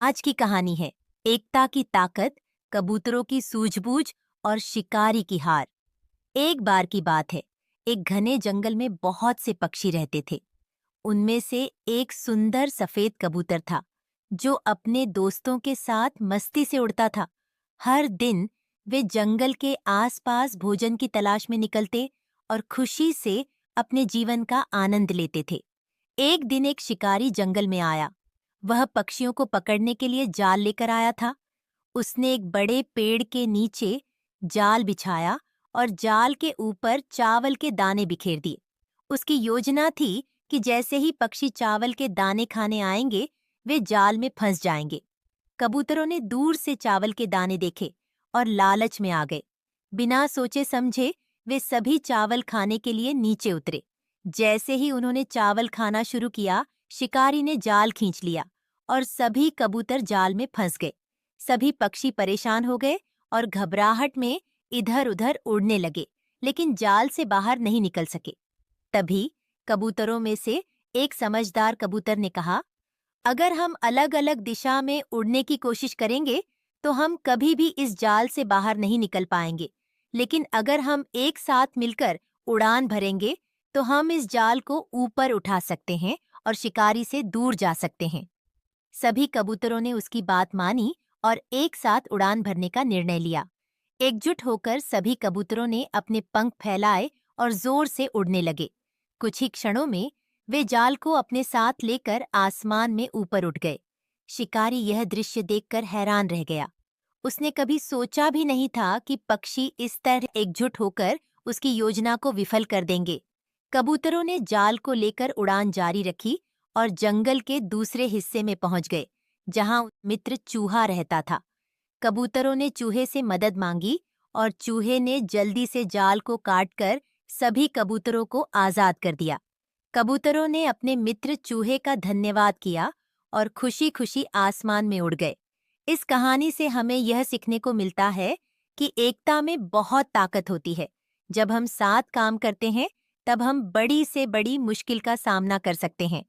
आज की कहानी है एकता की ताकत, कबूतरों की सूझबूझ और शिकारी की हार। एक बार की बात है, एक घने जंगल में बहुत से पक्षी रहते थे। उनमें से एक सुंदर सफेद कबूतर था, जो अपने दोस्तों के साथ मस्ती से उड़ता था। हर दिन वे जंगल के आसपास भोजन की तलाश में निकलते और खुशी से अपने जीवन का आनंद लेते थे। एक दिन एक शिकारी जंगल में आया। वह पक्षियों को पकड़ने के लिए जाल लेकर आया था। उसने एक बड़े पेड़ के नीचे जाल बिछाया और जाल के ऊपर चावल के दाने बिखेर दिए। उसकी योजना थी कि जैसे ही पक्षी चावल के दाने खाने आएंगे, वे जाल में फंस जाएंगे। कबूतरों ने दूर से चावल के दाने देखे और लालच में आ गए। बिना सोचे समझे वे सभी चावल खाने के लिए नीचे उतरे। जैसे ही उन्होंने चावल खाना शुरू किया, शिकारी ने जाल खींच लिया और सभी कबूतर जाल में फंस गए। सभी पक्षी परेशान हो गए और घबराहट में इधर-उधर उड़ने लगे, लेकिन जाल से बाहर नहीं निकल सके। तभी कबूतरों में से एक समझदार कबूतर ने कहा, अगर हम अलग-अलग दिशा में उड़ने की कोशिश करेंगे, तो हम कभी भी इस जाल से बाहर नहीं निकल पाएंगे। लेकिन अगर हम एक साथ मिलकर उड़ान भरेंगे, तो हम इस जाल को ऊपर उठा सकते हैं और शिकारी से दूर जा सकते हैं। सभी कबूतरों ने उसकी बात मानी और एक साथ उड़ान भरने का निर्णय लिया। एकजुट होकर सभी कबूतरों ने अपने पंख फैलाए और जोर से उड़ने लगे। कुछ ही क्षणों में वे जाल को अपने साथ लेकर आसमान में ऊपर उठ गए। शिकारी यह दृश्य देखकर हैरान रह गया। उसने कभी सोचा भी नहीं था कि पक्षी इस तरह एकजुट होकर उसकी योजना को विफल कर देंगे। कबूतरों ने जाल को लेकर उड़ान जारी रखी और जंगल के दूसरे हिस्से में पहुंच गए, जहां मित्र चूहा रहता था। कबूतरों ने चूहे से मदद मांगी और चूहे ने जल्दी से जाल को काटकर सभी कबूतरों को आजाद कर दिया। कबूतरों ने अपने मित्र चूहे का धन्यवाद किया और खुशी-खुशी आसमान में उड़ गए। इस कहानी से हमें यह सीखने को मिलता है कि एकता में बहुत ताकत होती है। जब हम साथ काम करते हैं, तब हम बड़ी से बड़ी मुश्किल का सामना कर सकते हैं।